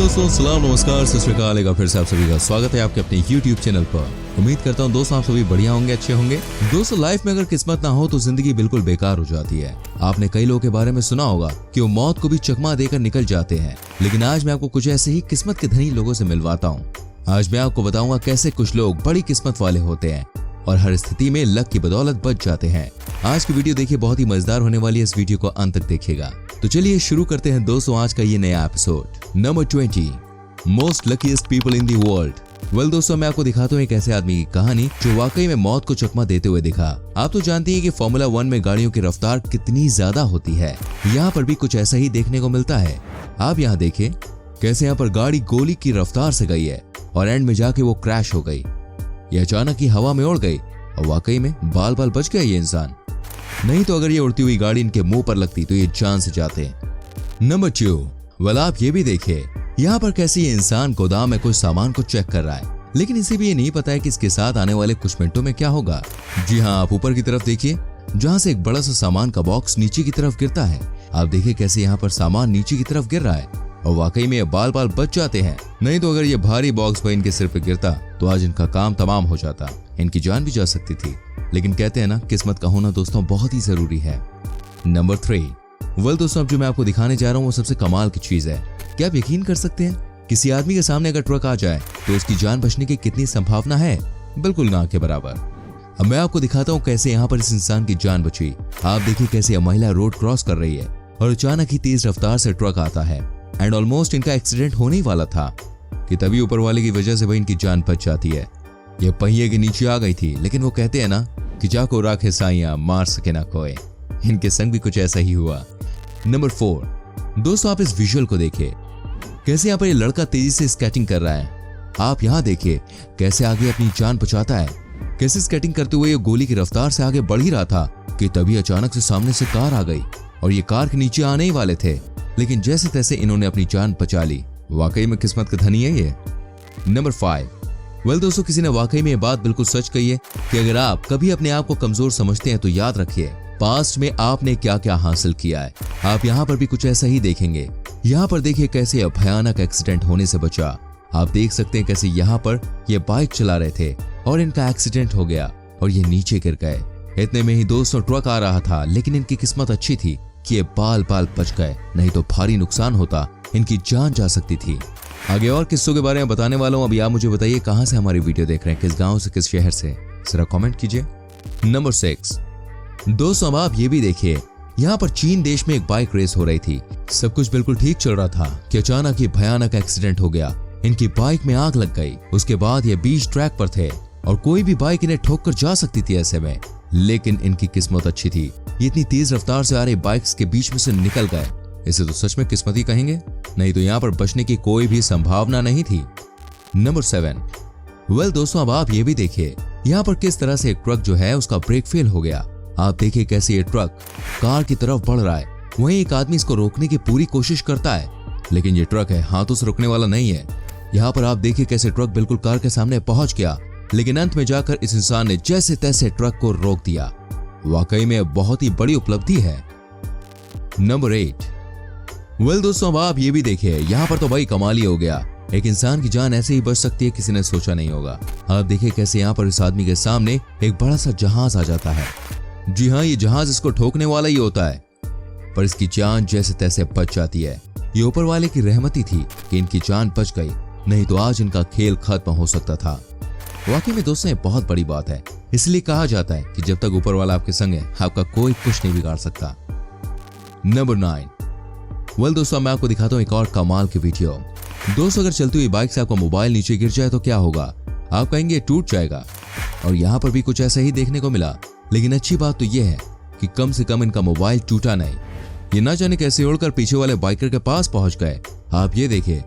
दोस्तों, सलाम, नमस्कार, सत श्री अकाल। एक बार फिर से आप सभी का स्वागत है आपके अपने YouTube चैनल पर। उम्मीद करता हूँ दोस्तों आप सभी बढ़िया होंगे, अच्छे होंगे। दोस्तों, लाइफ में अगर किस्मत ना हो तो जिंदगी बिल्कुल बेकार हो जाती है। आपने कई लोगों के बारे में सुना होगा कि वो मौत को भी चकमा देकर निकल जाते हैं, लेकिन आज मैं आपको कुछ ऐसे ही किस्मत के धनी लोगों से मिलवाता हूँ। आज मैं आपको बताऊंगा कैसे कुछ लोग बड़ी किस्मत वाले होते हैं और हर स्थिति में लक की बदौलत बच जाते हैं। आज की वीडियो देखिए, बहुत ही मजेदार होने वाली है। इस वीडियो को अंत तक देखिएगा। तो चलिए शुरू करते हैं दोस्तों आज का ये नया episode. Number 20, most luckiest people in the world. Well दोस्तों, मैं आपको दिखाता हूँ एक ऐसे आदमी की कहानी जो वाकई में मौत को चकमा देते हुए दिखा। आप तो जानती हैं कि फॉर्मूला 1 में गाड़ियों की रफ्तार कितनी ज्यादा होती है। यहाँ पर भी कुछ ऐसा ही देखने को मिलता है। आप यहाँ देखिए कैसे यहाँ पर गाड़ी गोली की रफ्तार से गई है और एंड में जाके वो क्रैश हो गई। ये अचानक ही हवा में उड़ गई और वाकई में बाल बाल बच गया ये इंसान। नहीं तो अगर ये उड़ती हुई गाड़ी इनके मुंह पर लगती तो ये जान से जाते। नंबर 2, वेल आप ये भी देखिए यहाँ पर कैसे ये इंसान गोदाम में कुछ सामान को चेक कर रहा है, लेकिन इसे भी ये नहीं पता है कि इसके साथ आने वाले कुछ मिनटों में क्या होगा। जी हाँ, आप ऊपर की तरफ देखिए जहाँ से एक बड़ा सा सामान का बॉक्स नीचे की तरफ गिरता है। आप देखिए कैसे यहाँ पर सामान नीचे की तरफ गिर रहा है और वाकई में ये बाल बाल बच जाते हैं। नहीं तो अगर ये भारी बॉक्स पर इनके सिर पे गिरता तो आज इनका काम तमाम हो जाता, इनकी जान भी जा सकती थी। लेकिन कहते हैं ना, किस्मत का होना दोस्तों बहुत ही जरूरी है। नंबर 3, वेल दोस्तों अब जो मैं आपको दिखाने जा रहा हूँ वो सबसे कमाल की चीज है। क्या आप यकीन कर सकते हैं किसी आदमी के सामने अगर ट्रक आ जाए तो उसकी जान बचने की कितनी संभावना है? बिल्कुल ना के बराबर। अब मैं आपको दिखाता हूँ कैसे यहाँ पर इस इंसान की जान बची। आप देखिए कैसे यह महिला रोड क्रॉस कर रही है और अचानक ही तेज रफ्तार से ट्रक आता है एंड ऑलमोस्ट इनका एक्सीडेंट होने ही वाला था कि तभी ऊपर वाले की वजह से भाई इनकी जान बच जाती है। ये पहिए के नीचे आ गई थी, लेकिन वो कहते हैं ना कि जाको राखे साइयां मार सके ना कोई। इनके संग भी कुछ ऐसा ही हुआ। नंबर 4, दोस्तों आप इस विजुअल को देखिए कैसे यहाँ पर ये लड़का तेजी से स्केटिंग कर रहा है। आप यहाँ देखिए कैसे आगे अपनी जान बचाता है। कैसे स्केटिंग करते हुए ये गोली की रफ्तार से आगे बढ़ ही रहा था कि तभी अचानक से सामने से कार आ गई और ये कार के नीचे आने ही वाले थे, लेकिन जैसे तैसे इन्होंने अपनी जान बचा ली। वाकई में किस्मत का धनी है ये। नंबर 5, वेल दोस्तों किसी ने वाकई में ये बात बिल्कुल सच कही है कि अगर आप कभी अपने आप को कमजोर समझते हैं तो याद रखिए पास्ट में आपने क्या क्या हासिल किया है। आप यहाँ पर भी कुछ ऐसा ही देखेंगे। यहाँ पर देखिए कैसे भयानक एक्सीडेंट होने से बचा। आप देख सकते हैं कैसे यहाँ पर ये बाइक चला रहे थे और इनका एक्सीडेंट हो गया और ये नीचे गिर गए। इतने में ही दोस्तों ट्रक आ रहा था, लेकिन इनकी किस्मत अच्छी थी कि ये बाल बाल बच गए, नहीं तो भारी नुकसान होता, इनकी जान जा सकती थी। आगे और किस्सों के बारे में बताने वाला हूँ। अभी आप मुझे बताइए कहाँ से हमारी वीडियो देख रहे हैं, किस गाँव से, किस शहर से, जरा कॉमेंट कीजिए। नंबर 6, दोस्तों अब आप ये भी देखिए यहाँ पर चीन देश में एक बाइक रेस हो रही थी। सब कुछ बिल्कुल ठीक चल रहा था कि अचानक ही भयानक एक्सीडेंट हो गया। इनकी बाइक में आग लग गई। उसके बाद ये बीच ट्रैक पर थे और कोई भी बाइक इन्हें ठोक कर जा सकती थी ऐसे में, लेकिन इनकी किस्मत अच्छी थी। ये इतनी तेज रफ्तार से आ रही बाइक्स के बीच में से निकल गए। इसे तो सच में किस्मत ही कहेंगे, नहीं तो यहाँ पर बचने की कोई भी संभावना नहीं थी। नंबर 7, वेल दोस्तों अब आप ये भी देखिए यहाँ पर किस तरह से एक ट्रक जो है उसका ब्रेक फेल हो गया। आप देखिए कैसे ये ट्रक कार की तरफ बढ़ रहा है, वहीं एक आदमी इसको रोकने की पूरी कोशिश करता है, लेकिन ये ट्रक है हाथों से रुकने वाला नहीं है। यहाँ पर आप देखिए कैसे ट्रक बिल्कुल कार के सामने पहुंच गया, लेकिन अंत में जाकर इस इंसान ने जैसे तैसे ट्रक को रोक दिया। वाकई में बहुत ही बड़ी उपलब्धि है। नंबर 8, वेल दोस्तों अब आप ये भी देखिए यहाँ पर तो भाई कमाल ही हो गया। एक इंसान की जान ऐसे ही बच सकती है, किसी ने सोचा नहीं होगा। आप देखिए कैसे यहाँ पर इस आदमी के सामने एक बड़ा सा जहाज आ जाता है। जी हाँ, ये जहाज इसको ठोकने वाला ही होता है, पर इसकी जान जैसे तैसे बच जाती है। ये ऊपर वाले की रहमती थी कि इनकी जान बच गई, नहीं तो आज इनका खेल खत्म हो सकता था। वाकई में दोस्तों ये बहुत बड़ी बात है। इसलिए कहा जाता है कि जब तक ऊपर वाला आपके संग है आपका कोई कुछ नहीं बिगाड़ सकता। नंबर 9, वेल दोस्तों मैं आपको दिखाता हूँ एक और कमाल की वीडियो। दोस्तों अगर चलती हुई बाइक से आपका मोबाइल नीचे गिर जाए तो क्या होगा? आप कहेंगे ये टूट जाएगा, और यहाँ पर भी कुछ ऐसा ही देखने को मिला। लेकिन अच्छी बात तो यह है कि कम से कम इनका मोबाइल टूटा नहीं। ये ना जाने कैसे उड़कर पीछे वाले बाइकर के पास पहुंच गए। आप ये देखिए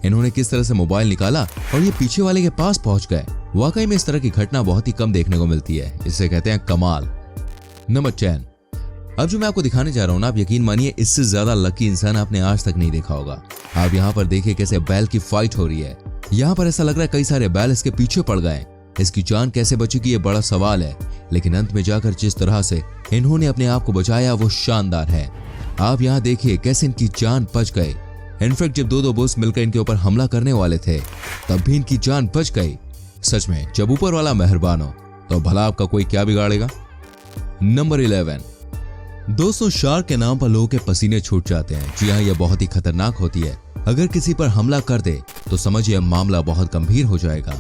इन्होंने किस तरह से मोबाइल निकाला और ये पीछे वाले के पास पहुंच गए। वाकई में इस तरह की घटना बहुत ही कम देखने को मिलती है, इसे कहते हैं कमाल। नंबर 10, अब जो मैं आपको दिखाने जा रहा हूँ ना, आप यकीन मानिए इससे ज्यादा लकी इंसान आपने आज तक नहीं देखा होगा। आप यहाँ पर देखिए कैसे बैल की फाइट हो रही है। यहाँ पर ऐसा लग रहा है कई सारे बैल इसके पीछे पड़ गए। इसकी जान कैसे बचेगी ये बड़ा सवाल है, लेकिन अंत में जाकर जिस तरह से इन्होंने अपने आप को बचाया वो शानदार है। आप यहाँ देखिए कैसे इनकी जान बच गई। इनफैक्ट जब दो बुल्स मिलकर इनके ऊपर हमला करने वाले थे तब भी इनकी जान बच गई। सच में जब ऊपर वाला मेहरबान हो तो भला आपका कोई क्या बिगाड़ेगा। नंबर 11। दोस्तों, शार्क के नाम पर लोगों के पसीने छूट जाते हैं। जी हाँ, यह बहुत ही खतरनाक होती है। अगर किसी पर हमला कर दे तो समझिए मामला बहुत गंभीर हो जाएगा।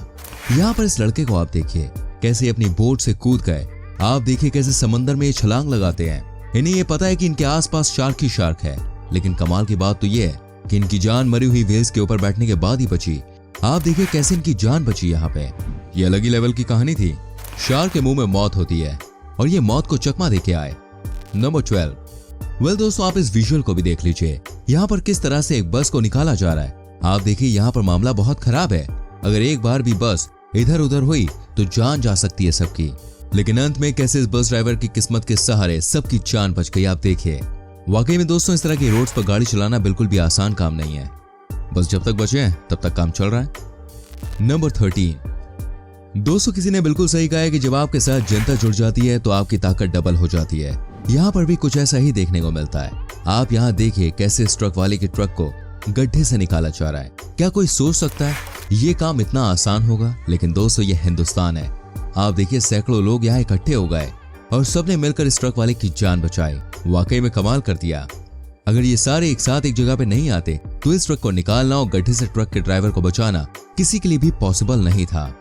यहाँ पर इस लड़के को आप देखिए कैसे अपनी बोट से कूद गए। आप देखिए कैसे समंदर में ये छलांग लगाते हैं। इन्हें ये पता है कि इनके आसपास शार्क ही शार्क है, लेकिन कमाल की बात तो ये है कि इनकी जान मरी हुई व्हेल्स के ऊपर बैठने के बाद ही बची। आप देखिए कैसे इनकी जान बची। यहाँ पे ये अलग ही लेवल की कहानी थी। शार्क के मुंह में मौत होती है और ये मौत को चकमा देके आए। नंबर 12। दोस्तों, आप इस विजुअल को भी देख लीजिए। यहाँ पर किस तरह से एक बस को निकाला जा रहा है। आप देखिए यहाँ पर मामला बहुत खराब है। अगर एक बार भी बस इधर उधर हुई तो जान जा सकती है सबकी, लेकिन अंत में कैसे इस बस ड्राइवर की किस्मत के सहारे सबकी जान बच गई। आप देखिए वाकई में दोस्तों, इस तरह की रोड्स पर गाड़ी चलाना बिल्कुल भी आसान काम नहीं है। बस जब तक बचे हैं तब तक काम चल रहा है। नंबर 13। दोस्तों, किसी ने बिल्कुल सही कहा है कि जब आपके साथ जनता जुड़ जाती है तो आपकी ताकत डबल हो जाती है। यहाँ पर भी कुछ ऐसा ही देखने को मिलता है। आप यहाँ देखिए कैसे इस ट्रक वाले के ट्रक को गड्ढे से निकाला जा रहा है। क्या कोई सोच सकता है ये काम इतना आसान होगा? लेकिन दोस्तों, ये हिंदुस्तान है। आप देखिए सैकड़ों लोग यहाँ इकट्ठे हो गए और सबने मिलकर इस ट्रक वाले की जान बचाई। वाकई में कमाल कर दिया। अगर ये सारे एक साथ एक जगह पे नहीं आते तो इस ट्रक को निकालना और गड्ढे से ट्रक के ड्राइवर को बचाना किसी के लिए भी पॉसिबल नहीं था।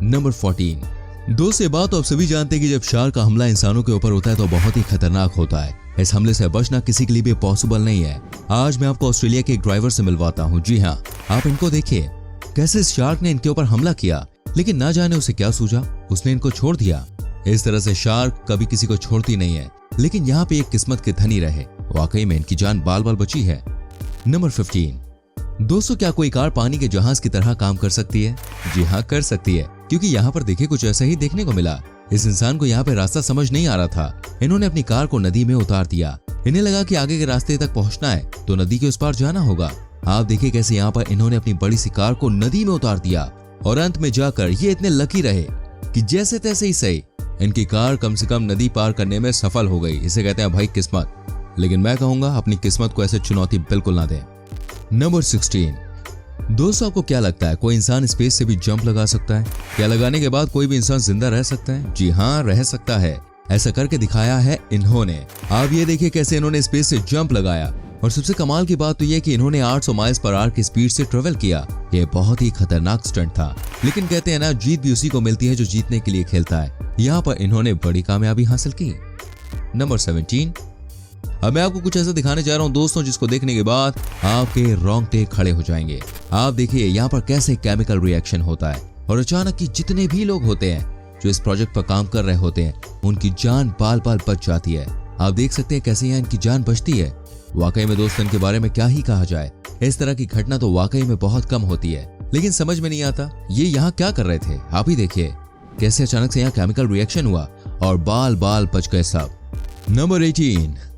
नंबर 14। दोस्तों, बात तो आप सभी जानते हैं कि जब शार्क का हमला इंसानों के ऊपर होता है तो बहुत ही खतरनाक होता है। इस हमले से बचना किसी के लिए भी पॉसिबल नहीं है। आज मैं आपको ऑस्ट्रेलिया के एक ड्राइवर से मिलवाता हूँ। जी हाँ, आप इनको देखिए कैसे इस शार्क ने इनके ऊपर हमला किया, लेकिन ना जाने उसे क्या सूझा, उसने इनको छोड़ दिया। इस तरह से शार्क कभी किसी को छोड़ती नहीं है, लेकिन यहाँ पे एक किस्मत के धनी रहे। वाकई में इनकी जान बाल बाल बची है। नंबर 15। दोस्तों, क्या कोई कार पानी के जहाज की तरह काम कर सकती है? जी हाँ, कर सकती है, क्योंकि यहाँ पर देखिए कुछ ऐसा ही देखने को मिला। इस इंसान को यहाँ पे रास्ता समझ नहीं आ रहा था। इन्होंने अपनी कार को नदी में उतार दिया। इन्हें लगा कि आगे के रास्ते तक पहुंचना है तो नदी के उस पार जाना होगा। आप देखिए कैसे यहाँ पर इन्होंने अपनी बड़ी सी कार को नदी में उतार दिया और अंत में जाकर ये इतने लकी रहे कि जैसे तैसे ही सही इनकी कार कम से कम नदी पार करने में सफल हो गई। इसे कहते हैं भाई किस्मत। लेकिन मैं कहूंगा अपनी किस्मत को ऐसे चुनौती बिल्कुल ना दें। नंबर 16। दोस्तों, आपको क्या लगता है कोई इंसान स्पेस से भी जंप लगा सकता है? क्या लगाने के बाद कोई भी इंसान जिंदा रह सकता है? जी हाँ, रह सकता है। ऐसा करके दिखाया है इन्होंने। आप ये देखिए कैसे इन्होंने स्पेस से जंप लगाया और सबसे कमाल की बात तो यह कि इन्होंने 800 माइल्स पर आवर की स्पीड से ट्रेवल किया। ये बहुत ही खतरनाक स्टंट था, लेकिन कहते हैं ना, जीत भी उसी को मिलती है जो जीतने के लिए खेलता है। यहाँ पर इन्होंने बड़ी कामयाबी हासिल की। नंबर 17। अब मैं आपको कुछ ऐसा दिखाने जा रहा हूँ दोस्तों जिसको देखने के बाद आपके रोंगटे खड़े हो जाएंगे। आप देखिए यहाँ पर कैसे केमिकल रिएक्शन होता है और अचानक ही जितने भी लोग होते हैं जो इस प्रोजेक्ट पर काम कर रहे होते हैं उनकी जान बाल बाल बच जाती है। आप देख सकते हैं कैसे यहाँ इनकी जान बचती है। वाकई में दोस्तों, इनके बारे में क्या ही कहा जाए। इस तरह की घटना तो वाकई में बहुत कम होती है, लेकिन समझ में नहीं आता ये यहाँ क्या कर रहे थे। आप ही देखिए कैसे अचानक से यहाँ केमिकल रिएक्शन हुआ और बाल बाल बच गए सब। नंबर 18।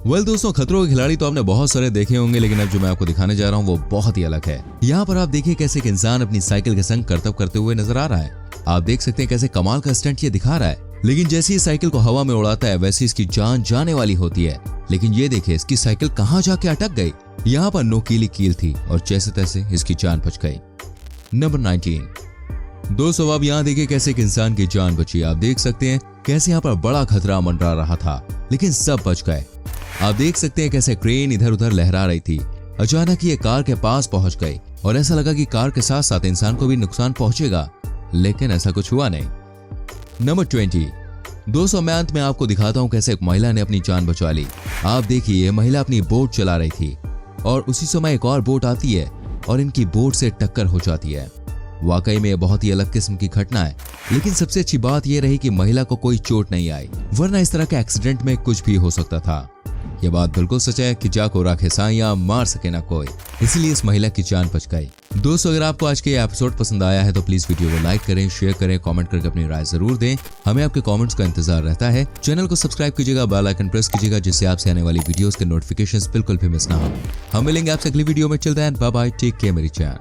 दोस्तों, खतरों के खिलाड़ी तो आपने बहुत सारे देखे होंगे, लेकिन अब जो मैं आपको दिखाने जा रहा हूँ वो बहुत ही अलग है। यहाँ पर आप देखिए कैसे एक इंसान अपनी साइकिल के संग करतब करते हुए नजर आ रहा है। आप देख सकते हैं कैसे कमाल का स्टंट ये दिखा रहा है, लेकिन जैसे ही साइकिल को हवा में उड़ाता है वैसे इसकी जान जाने वाली होती है। लेकिन ये देखिए इसकी साइकिल कहाँ जाके अटक गई। यहाँ पर नोकीली कील थी और जैसे तैसे इसकी जान बच गई। नंबर 19। दोस्तों, अब यहाँ देखिए कैसे एक इंसान की जान बची। आप देख सकते हैं कैसे यहाँ पर बड़ा खतरा मंडरा रहा था, लेकिन सब बच गए। आप देख सकते हैं कैसे क्रेन इधर उधर लहरा रही थी। अचानक ये कार के पास पहुंच गई और ऐसा लगा कि कार के साथ साथ इंसान को भी नुकसान पहुंचेगा, लेकिन ऐसा कुछ हुआ नहीं। नंबर 20। दोस्तों, मैं अंत में आपको दिखाता हूं कैसे एक महिला ने अपनी जान बचा ली। आप देखिए ये महिला अपनी बोट चला रही थी और उसी समय एक और बोट आती है और इनकी बोट से टक्कर हो जाती है। वाकई में यह बहुत ही अलग किस्म की घटना है, लेकिन सबसे अच्छी बात यह रही कि महिला को कोई चोट नहीं आई, वरना इस तरह के एक्सीडेंट में कुछ भी हो सकता था। यह बात बिल्कुल सच है कि जाको राखे साइयां मार सके ना कोई, इसलिए इस महिला की जान बच गई। दोस्तों, अगर आपको आज के ये एपिसोड पसंद आया है तो प्लीज वीडियो को लाइक करें, शेयर करें, कमेंट करके अपनी राय जरूर दें। हमें आपके कमेंट्स का इंतजार रहता है। चैनल को सब्सक्राइब कीजिएगा, बेल आइकन प्रेस कीजिएगा, जिससे आपसे आने वाली वीडियोस के नोटिफिकेशंस बिल्कुल भी मिस ना हो। हम मिलेंगे आपसे अगली वीडियो में। Till then bye bye, take care मेरी जान।